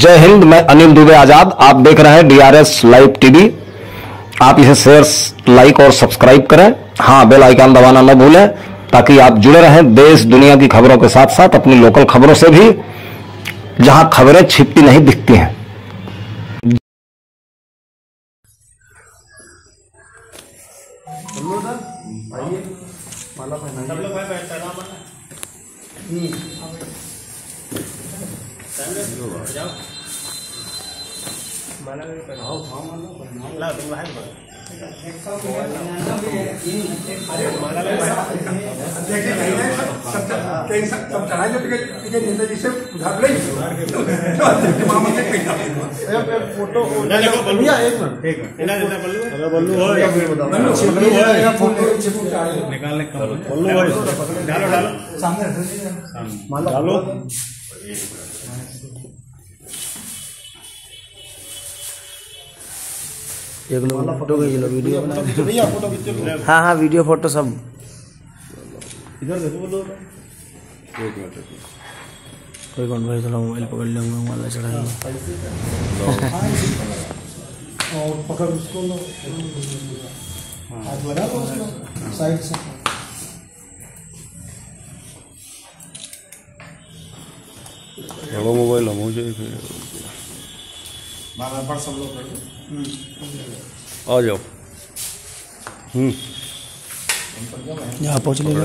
जय हिंद। मैं अनिल दुबे आजाद। आप देख रहे हैं DRS लाइव टीवी। आप इसे शेयर, लाइक और सब्सक्राइब करें। हाँ, बेल आइकन दबाना न भूलें ताकि आप जुड़े रहें देश दुनिया की खबरों के साथ साथ अपनी लोकल खबरों से भी, जहां खबरें छिपती नहीं दिखती हैं। एक लोग फोटो खींच लो, वीडियो बना। हाँ हाँ, वीडियो फोटो सब इधर देखो। बोलो एक मिनट, कोई कौन भाई, थोड़ा मोबाइल पकड़ लूँगा, माला चढ़ाएंगे और पकड़ उसको लो, हाथ लगा लो उसको साइड से। बड़ा मोबाइल हम हो जाए पर सब लोग आ जाओ। यहाँ पहुँच लेगा।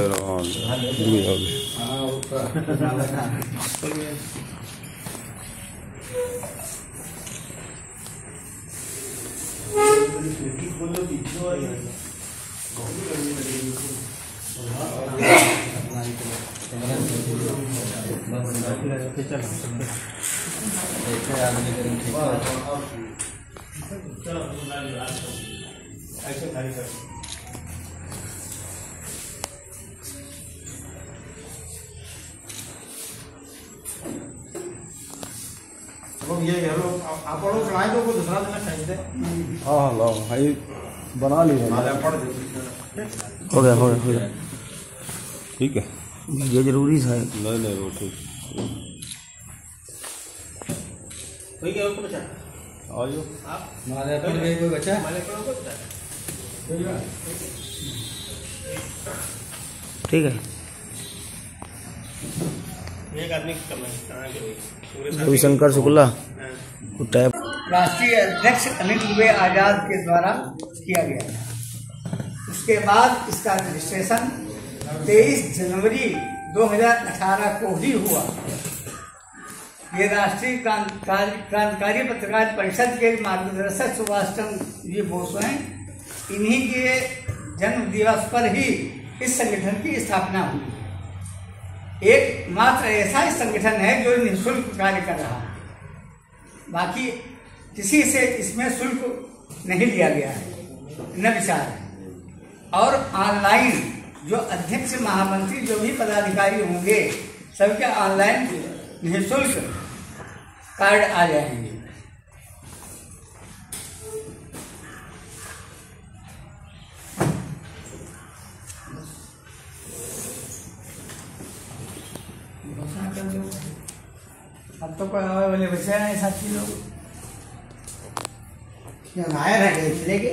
आप लोग चलाए तो कोई दूसरा देना चाहिए। हाँ लाओ भाई, बना लिया। हो गया हो गया। ठीक है, ये जरूरी है। नहीं वो ठीक। कोई क्या बच्चा आ जाओ आप हमारे पर गए कोई बच्चा ठीक है। एक आदमी रविशंकर शुक्ला राष्ट्रीय अध्यक्ष अनिल दुबे आजाद के द्वारा किया गया था। उसके बाद इसका रजिस्ट्रेशन 23 जनवरी 2018 को ही हुआ। ये राष्ट्रीय क्रांतिकारी पत्रकार परिषद के मार्गदर्शक सुभाष चंद्र जी बोस हैं। इन्हीं के जन्म दिवस पर ही इस संगठन की स्थापना हुई। एक मात्र ऐसा ही संगठन है जो निःशुल्क कार्य कर रहा है, बाकी किसी से इसमें शुल्क नहीं लिया गया है, न विचार है। और ऑनलाइन जो अध्यक्ष, महामंत्री, जो भी पदाधिकारी होंगे, सबके ऑनलाइन निःशुल्क कार्ड आ जाएंगे। अब तो कोई आवे वाले बचे हैं साथी लोग, नायर है लेके।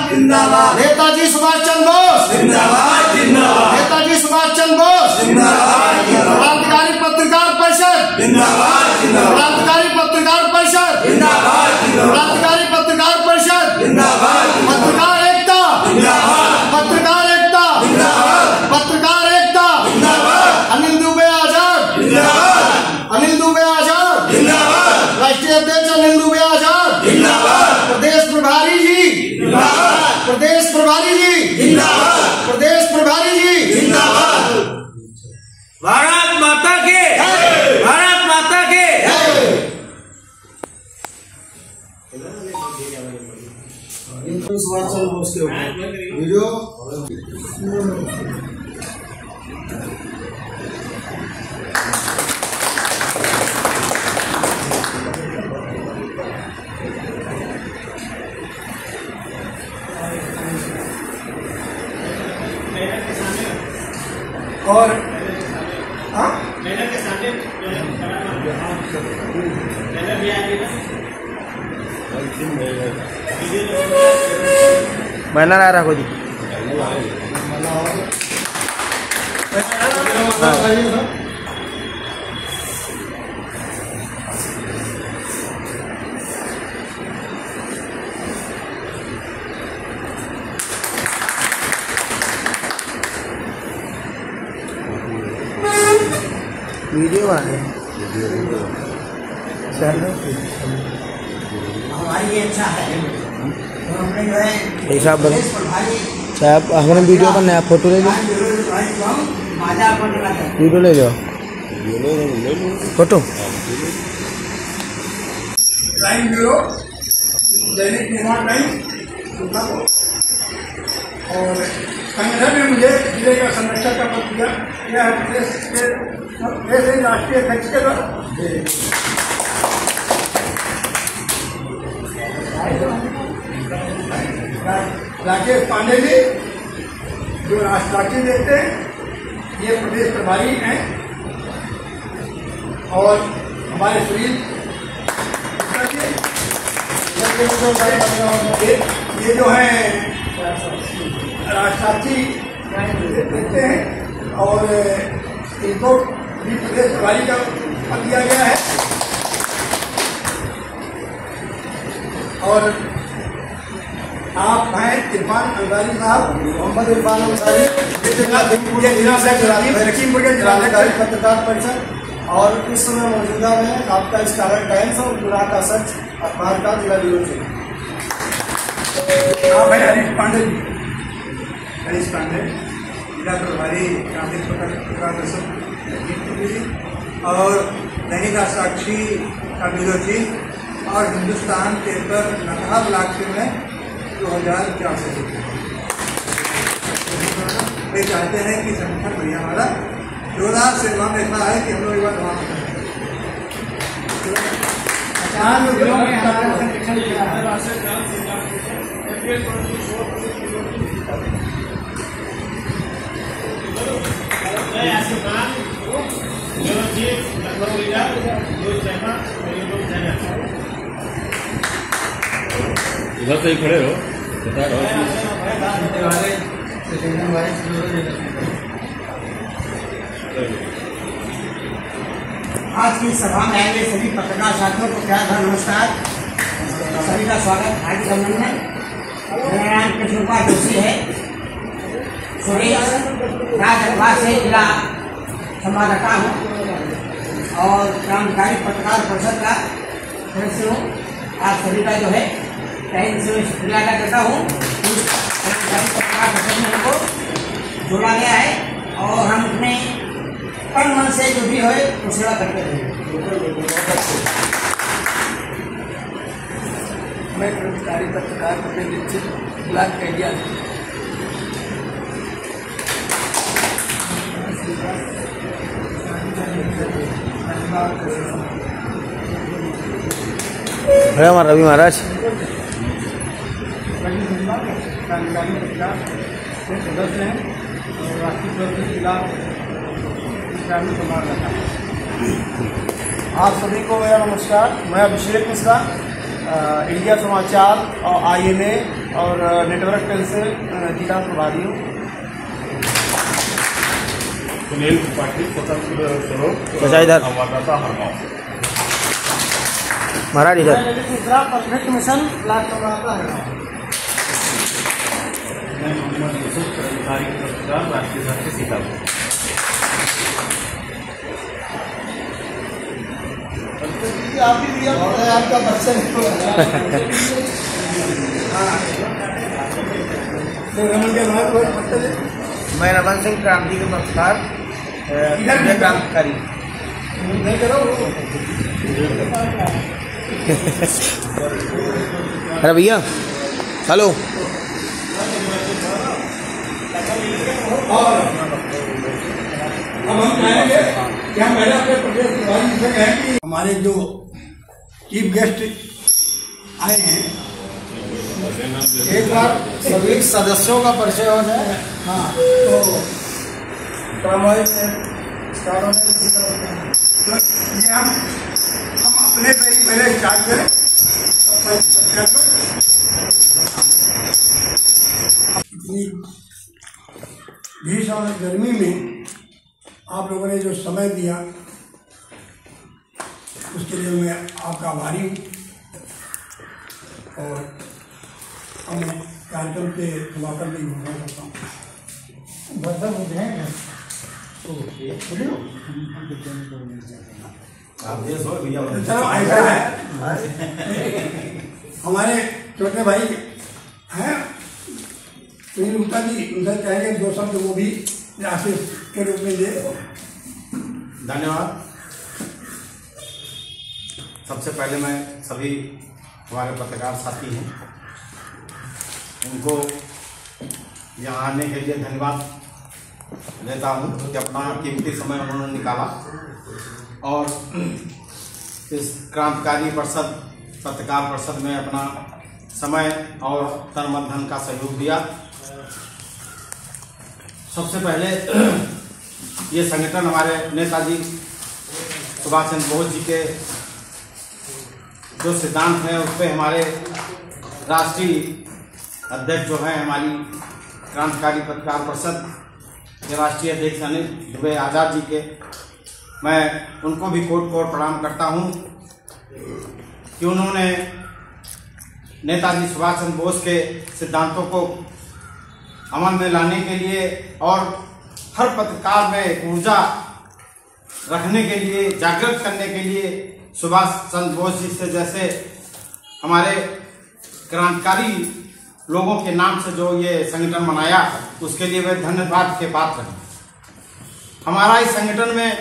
जिंदाबाद नेताजी सुभाष चंद्र बोस जिंदाबाद, जिंदाबाद नेताजी सुभाष चंद्र बोस जिंदाबाद, क्रांतिकारी पत्रकार परिषद जिंदाबाद, जिंदाबाद क्रांतिकारी पत्रकार परिषद जिंदाबाद, क्रांतिकारी पत्रकार परिषद जिंदाबाद, पत्रकार एकता जिंदाबाद, पत्रकार एकता जिंदाबाद, पत्रकार एकता जिंदाबाद, अनिल दुबे आजाद जिंदाबाद, अनिल दुबे आजाद जिंदाबाद, राष्ट्रीय अध्यक्ष अनिल दुबे आजाद जिंदाबाद, प्रदेश प्रभारी जी जिंदाबाद, प्रदेश प्रभारी जी जिंदाबाद, प्रदेश प्रभारी जी जिंदाबाद। भारत माता के, भारत माता के। सुभाष चंद्र बोस के ऊपर वीडियो और बैनर के सामने बैनर आ रहा कोई वीडियो बना रहे हमारी ये अच्छा है तो हमने जो है साहब बने साहब हमने वीडियो का नया फोटो ले लो वीडियो ले लो फोटो टाइम ब्यूरो दैनिक निर्माण टाइम और संगठन ने मुझे जिले का संरक्षक का पद दिया। यह प्रदेश राष्ट्रीय अध्यक्ष के द्वारा राकेश पांडे जी जो राष्ट्रवादी देखते हैं, ये प्रदेश प्रभारी हैं और हमारे सुनील ये जो है राष्ट्रवादी देखते हैं और इनको भी प्रदेश प्रभारी का पद दिया गया है। और आप हैं इरफान अंसारी साहब, मोहम्मद इरफान अंसारी लखीमपुर के जिलाधिकारी पत्रकार परिषद और इस समय मौजूदा में आपका स्टार टाइम्स और गुजरात का सच अखबार का जिला ब्यूरो आप हैं हरीश पांडे जी। हरीश पांडे जिला प्रभारी प्रांतिक पत्रकार परिषद लखीमपुर जी और दैनिक साक्षी का ब्यूरो चीफ और हिंदुस्तान पेपर नकहर लाख में 2004 वे चाहते हैं कि संगठन बढ़िया हमारा जोरदार से वहाँ ऐसा है कि हम लोग एक बार वहाँ इधर से ही खड़े हो आज की सभा में आए हुए सभी पत्रकार साथियों को प्यार भरा नमस्कार। सभी का स्वागत हार्दिक अभिनंदन। मेरा नाम कृष्णपाल जोशी है, सुरेश राज अखबार से जिला संवाददाता हूँ और क्रांतिकारी पत्रकार परिषद का सदस्य हूँ। आप सभी का जो है कहीं से शुक्रिया अदा करता हूँ। क्रांतिकारी पत्रकार परिषद में हमको जोड़ा गया है और हम अपने तन मन से जो भी है वो सेवा करते रहे। मैं क्रांतिकारी पत्रकार प्रतिनिधित्व ब्लॉक एरिया है हमारा रवि महाराज सदस्य हैं और राष्ट्रीय प्रवृत्ति जिला ग्रामीण संवाददाता। आप सभी को मेरा नमस्कार। मैं अभिषेक मिश्रा, इंडिया समाचार और INA और नेटवर्क टेल से जिला प्रभारी हूँ। सुनील त्रिपाठी स्वतंत्र स्वरूप इधर संवाददाता हरगांव महाराज इधर मिश्रा परफेक्ट मिशन ब्लॉक संवाददाता है। मैं मोहम्मद यूसुफ कर्मचारी पत्रकार राष्ट्रीय साक्षी सीतापुर। आप भी दिया आपका बच्चा मैं रमन सिंह क्रांति के पत्रकार क्रांतिकारी अरे भैया हेलो अब हम कहेंगे कि हम पहले अपने प्रदेश प्रभारी से कहें कि हमारे जो चीफ गेस्ट आए हैं एक बार सभी सदस्यों का परिचय हो जाए। हाँ तो ये हम अपने से ही पहले स्टार्ट करें। इतनी भीषण गर्मी में आप लोगों ने जो समय दिया उसके लिए मैं आपका आभारी हूँ। और अब मैं कार्यक्रम के समापन में घोषणा करता हूँ। चलो ऐसा है, हमारे छोटे भाई हैं सुनील गुप्ता जी, उनसे कहेंगे 2 शब्द वो भी आशीष के रूप में दे। धन्यवाद। सबसे पहले मैं सभी हमारे पत्रकार साथी हैं उनको यहाँ आने के लिए धन्यवाद देता हूँ कि अपना कीमती समय उन्होंने निकाला और इस क्रांतिकारी परिषद पत्रकार परिषद में अपना समय और तन मन धन का सहयोग दिया। सबसे पहले ये संगठन हमारे नेताजी सुभाष चंद्र बोस जी के जो सिद्धांत हैं उस पर हमारे राष्ट्रीय अध्यक्ष जो हैं हमारी क्रांतिकारी पत्रकार परिषद के राष्ट्रीय अध्यक्ष अनिल दुबे आज़ाद जी के, मैं उनको भी कोट कोट प्रणाम करता हूं कि उन्होंने नेताजी सुभाष चंद्र बोस के सिद्धांतों को अमल में लाने के लिए और हर पत्रकार में ऊर्जा रखने के लिए, जागृत करने के लिए सुभाष चंद्र बोस जी से जैसे हमारे क्रांतिकारी लोगों के नाम से जो ये संगठन बनाया उसके लिए वे धन्यवाद के पात्र हैं। हमारा इस संगठन में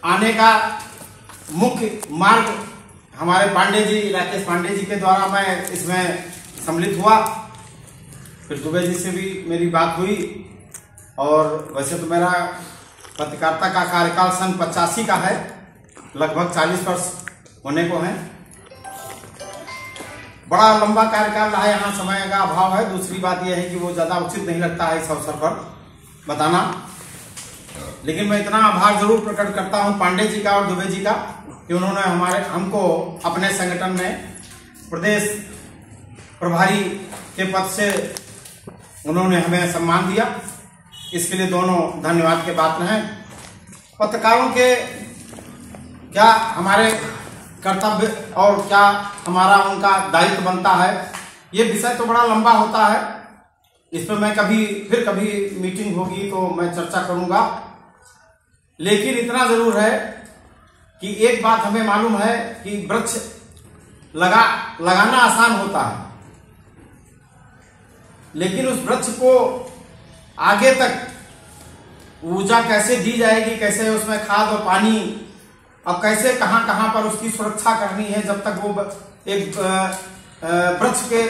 आने का मुख्य मार्ग हमारे पांडे जी, राकेश पांडे जी के द्वारा मैं इसमें सम्मिलित हुआ। फिर दुबे जी से भी मेरी बात हुई और वैसे तो मेरा पत्रकारिता का कार्यकाल सन 85 का है, लगभग 40 वर्ष होने को है। बड़ा लंबा कार्यकाल रहा, यहाँ समय का अभाव है। दूसरी बात यह है कि वो ज़्यादा उचित नहीं लगता है इस अवसर पर बताना, लेकिन मैं इतना आभार जरूर प्रकट करता हूँ पांडे जी का और दुबे जी का कि उन्होंने हमको अपने संगठन में प्रदेश प्रभारी के पद से उन्होंने हमें सम्मान दिया। इसके लिए दोनों धन्यवाद के पात्र हैं। पत्रकारों के क्या हमारे कर्तव्य और क्या हमारा उनका दायित्व बनता है, ये विषय तो बड़ा लंबा होता है। इस पर मैं कभी मीटिंग होगी तो मैं चर्चा करूंगा, लेकिन इतना जरूर है कि एक बात हमें मालूम है कि वृक्ष लगाना आसान होता है, लेकिन उस वृक्ष को आगे तक ऊर्जा कैसे दी जाएगी, कैसे उसमें खाद और पानी और कैसे कहां कहां पर उसकी सुरक्षा करनी है, जब तक वो एक वृक्ष के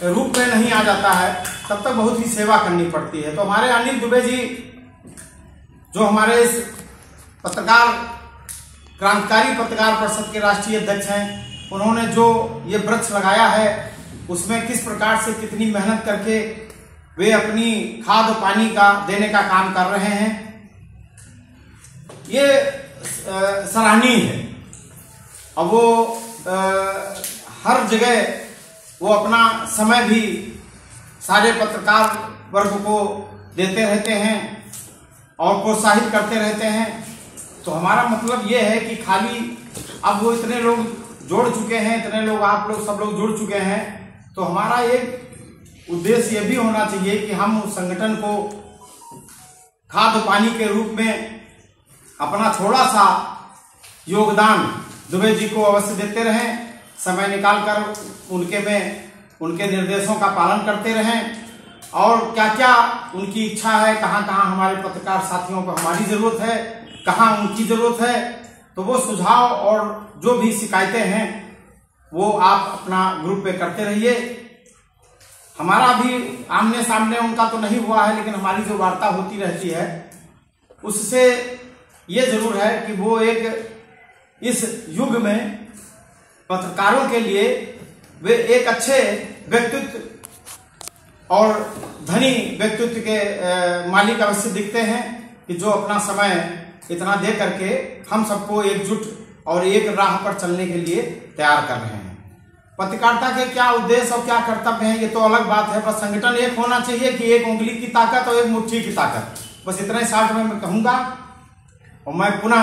रूप में नहीं आ जाता है तब तक बहुत ही सेवा करनी पड़ती है। तो हमारे अनिल दुबे जी जो हमारे इस क्रांतिकारी पत्रकार परिषद के राष्ट्रीय अध्यक्ष हैं, उन्होंने जो ये वृक्ष लगाया है उसमें किस प्रकार से कितनी मेहनत करके वे अपनी खाद पानी का देने का काम कर रहे हैं, ये सराहनीय है। अब वो हर जगह वो अपना समय भी सारे पत्रकार वर्ग को देते रहते हैं और प्रोत्साहित करते रहते हैं। तो हमारा मतलब ये है कि खाली अब वो इतने लोग जोड़ चुके हैं, इतने लोग आप लोग सब लोग जुड़ चुके हैं, तो हमारा एक उद्देश्य ये भी होना चाहिए कि हम उस संगठन को खाद पानी के रूप में अपना थोड़ा सा योगदान दुबे जी को अवश्य देते रहें, समय निकालकर उनके निर्देशों का पालन करते रहें और क्या क्या उनकी इच्छा है, कहां कहां हमारे पत्रकार साथियों को हमारी जरूरत है, कहां उनकी जरूरत है, तो वो सुझाव और जो भी शिकायतें हैं वो आप अपना ग्रुप पे करते रहिए। हमारा भी आमने सामने उनका तो नहीं हुआ है, लेकिन हमारी जो वार्ता होती रहती है उससे ये जरूर है कि वो एक इस युग में पत्रकारों के लिए वे एक अच्छे व्यक्तित्व और धनी व्यक्तित्व के मालिक अवश्य दिखते हैं कि जो अपना समय इतना दे करके हम सबको एकजुट और एक राह पर चलने के लिए तैयार कर रहे हैं। पत्रकारिता के क्या उद्देश्य और क्या कर्तव्य हैं ये तो अलग बात है, बस संगठन एक होना चाहिए कि एक उंगली की ताकत और एक मुट्ठी की ताकत, बस इतना ही शार्ट में मैं कहूँगा। और मैं पुनः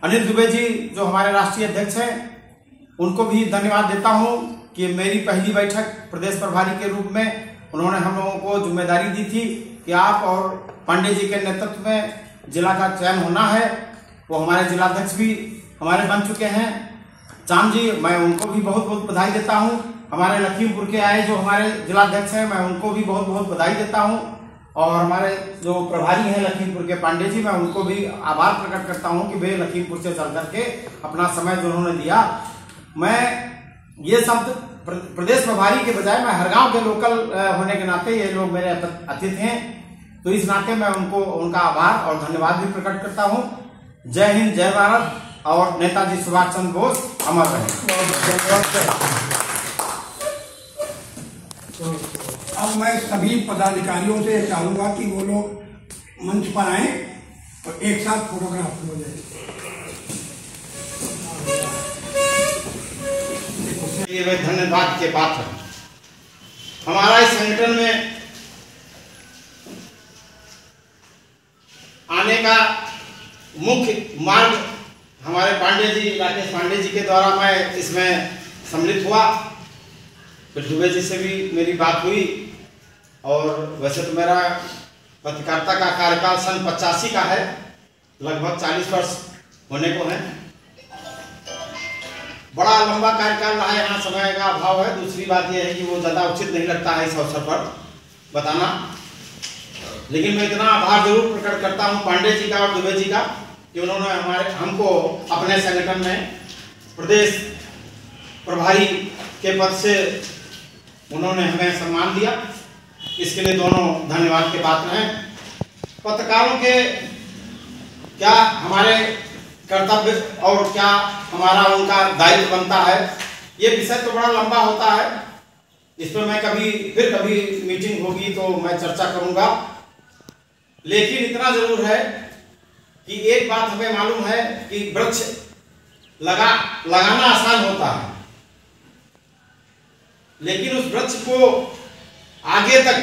अनिल दुबे जी जो हमारे राष्ट्रीय अध्यक्ष हैं उनको भी धन्यवाद देता हूँ कि मेरी पहली बैठक प्रदेश प्रभारी के रूप में उन्होंने हम लोगों को जिम्मेदारी दी थी कि आप और पांडे जी के नेतृत्व में जिला का चयन होना है। वो हमारे जिलाध्यक्ष भी हमारे बन चुके हैं, चांद जी, मैं उनको भी बहुत बहुत बधाई देता हूं। हमारे लखीमपुर के आए जो हमारे जिलाध्यक्ष हैं मैं उनको भी बहुत बहुत बधाई देता हूं। और हमारे जो प्रभारी हैं लखीमपुर के पांडे जी, मैं उनको भी आभार प्रकट करता हूं कि वे लखीमपुर से चल करके अपना समय जो उन्होंने दिया। मैं ये शब्द प्रदेश प्रभारी के बजाय मैं हर गांव के लोकल होने के नाते ये लोग मेरे अतिथि हैं, तो इस नाते मैं उनको उनका आभार और धन्यवाद भी प्रकट करता हूं। जय हिंद, जय भारत और नेताजी सुभाष चंद्र बोस अमर रहे। तो अब मैं सभी पदाधिकारियों से चाहूंगा कि वो लोग मंच पर आए और एक साथ फोटोग्राफ हो जाए। ये वे धन्यवाद के पात्र हैं। हमारा इस संगठन में आने का मुख्य मार्ग हमारे पांडे जी, राकेश पांडे जी के द्वारा मैं इसमें सम्मिलित हुआ। फिर दुबे जी से भी मेरी बात हुई और वैसे तो मेरा पत्रकारिता का कार्यकाल सन 85 का है, लगभग 40 वर्ष होने को है। बड़ा लंबा कार्यकाल रहा है, यहाँ समय का अभाव है। दूसरी बात यह है कि वो ज़्यादा उचित नहीं लगता है इस अवसर पर बताना, लेकिन मैं इतना आभार जरूर प्रकट करता हूँ पांडे जी का और दुबे जी का कि उन्होंने हमको अपने संगठन में प्रदेश प्रभारी के पद से उन्होंने हमें सम्मान दिया। इसके लिए दोनों धन्यवाद के पात्र हैं। पत्रकारों के क्या हमारे कर्तव्य और क्या हमारा उनका दायित्व बनता है, ये विषय तो बड़ा लंबा होता है। इस पर मैं कभी मीटिंग होगी तो मैं चर्चा करूंगा, लेकिन इतना जरूर है कि एक बात हमें मालूम है कि वृक्ष लगाना आसान होता है, लेकिन उस वृक्ष को आगे तक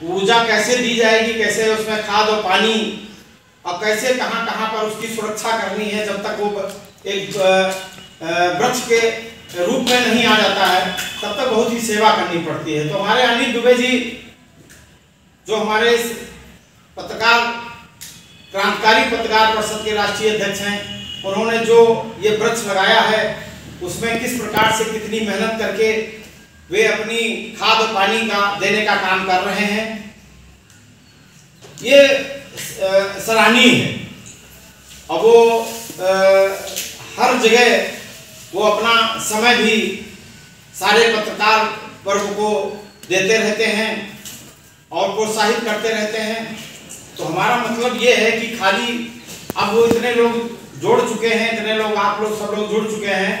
ऊर्जा कैसे दी जाएगी, कैसे उसमें खाद और पानी और कैसे कहां कहां पर उसकी सुरक्षा करनी है, जब तक वो एक वृक्ष के रूप में नहीं आ जाता है तब तक बहुत ही सेवा करनी पड़ती है। तो हमारे अनिल दुबे जी जो हमारे इस क्रांतिकारी पत्रकार परिषद के राष्ट्रीय अध्यक्ष हैं, उन्होंने जो ये वृक्ष लगाया है उसमें किस प्रकार से कितनी मेहनत करके वे अपनी खाद और पानी का देने का काम कर रहे हैं, ये सराहनीय है। और वो हर जगह वो अपना समय भी सारे पत्रकार वर्ग को देते रहते हैं और प्रोत्साहित करते रहते हैं। तो हमारा मतलब ये है कि खाली अब वो इतने लोग जोड़ चुके हैं, इतने लोग आप लोग सब लोग जुड़ चुके हैं,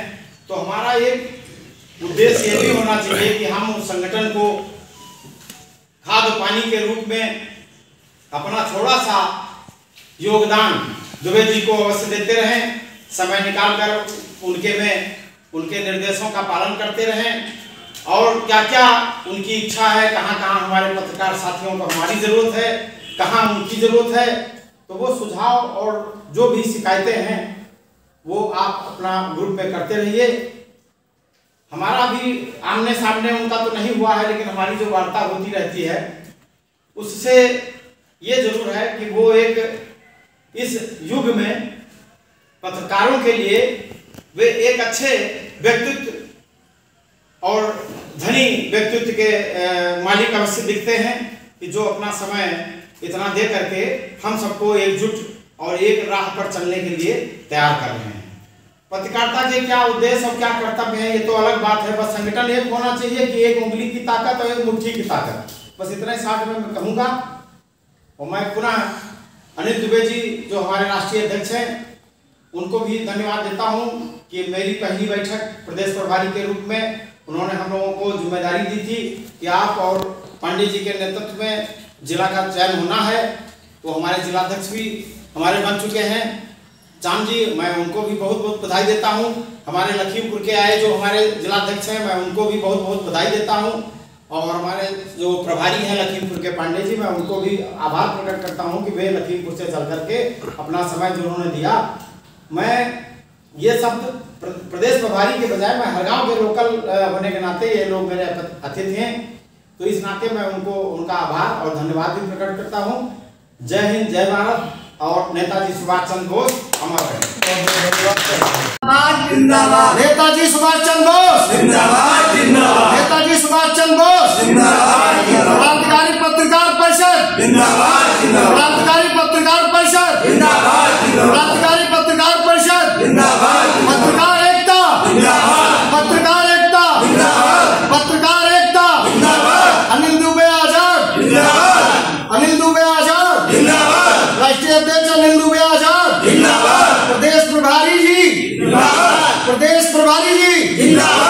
तो हमारा एक उद्देश्य ये भी होना चाहिए कि हम उस संगठन को खाद और पानी के रूप में अपना थोड़ा सा योगदान दुबे जी को अवश्य देते रहें, समय निकालकर उनके निर्देशों का पालन करते रहें, और क्या क्या उनकी इच्छा है, कहाँ कहाँ हमारे पत्रकार साथियों को हमारी जरूरत है, कहाँ उनकी जरूरत है, तो वो सुझाव और जो भी शिकायतें हैं वो आप अपना ग्रुप में करते रहिए। हमारा भी आमने सामने उनका तो नहीं हुआ है, लेकिन हमारी जो वार्ता होती रहती है उससे ये जरूर है कि वो एक इस युग में पत्रकारों के लिए वे एक अच्छे व्यक्तित्व और धनी व्यक्तित्व के मालिक अवश्य दिखते हैं कि जो अपना समय इतना दे करके हम सबको एकजुट और एक राह पर चलने के लिए तैयार कर रहे हैं। पत्रकारिता के क्या उद्देश्य और क्या कर्तव्य है ये तो अलग बात है, बस संगठन एक होना चाहिए कि एक उंगली की ताकत और एक मुट्ठी की ताकत, बस इतना ही साथ में मैं कहूँगा। और मैं पुनः अनिल दुबे जी जो हमारे राष्ट्रीय अध्यक्ष हैं उनको भी धन्यवाद देता हूं कि मेरी पहली बैठक प्रदेश प्रभारी के रूप में उन्होंने हम लोगों को जिम्मेदारी दी थी कि आप और पांडे जी के नेतृत्व में जिला का चयन होना है। तो हमारे जिलाध्यक्ष भी हमारे बन चुके हैं, चांद जी, मैं उनको भी बहुत बहुत बधाई देता हूँ। हमारे लखीमपुर के आए जो हमारे जिलाध्यक्ष हैं, मैं उनको भी बहुत बहुत बधाई देता हूँ। और हमारे जो प्रभारी हैं लखीमपुर के पांडे जी, मैं उनको भी आभार प्रकट करता हूँ कि वे लखीमपुर से चल करके अपना समय जो उन्होंने दिया। मैं ये शब्द प्रदेश प्रभारी के बजाय मैं हर गाँव के लोकल होने के नाते ये लोग मेरे अतिथि हैं, तो इस नाते मैं उनको उनका आभार और धन्यवाद भी प्रकट करता हूँ। जय हिंद, जय भारत और नेताजी सुभाष चंद्र बोस अमर रहे। जिंदाबाद नेताजी सुभाष चंद्र बोस, जिंदाबाद जिंदाबाद नेताजी सुभाष चंद्र बोस, जिंदाबाद क्रांतिकारी पत्रकार परिषद, जिंदाबाद जिंदाबाद क्रांतिकारी पत्रकार परिषद, जिंदाबाद क्रांतिकारी पत्रकार परिषद, जिंदाबाद पत्रकार एकता, जिंदाबाद पत्रकार एकता, जिंदाबाद पत्रकार एकता, जिंदाबाद अनिल दुबे आजाद, जिंदाबाद अनिल दुबे आजाद, जिंदाबाद राष्ट्रीय अध्यक्ष अनिल दुबे आजाद, जिंदाबाद प्रदेश प्रभारी जी, जिंदाबाद प्रदेश प्रभारी जी, जिंदाबाद।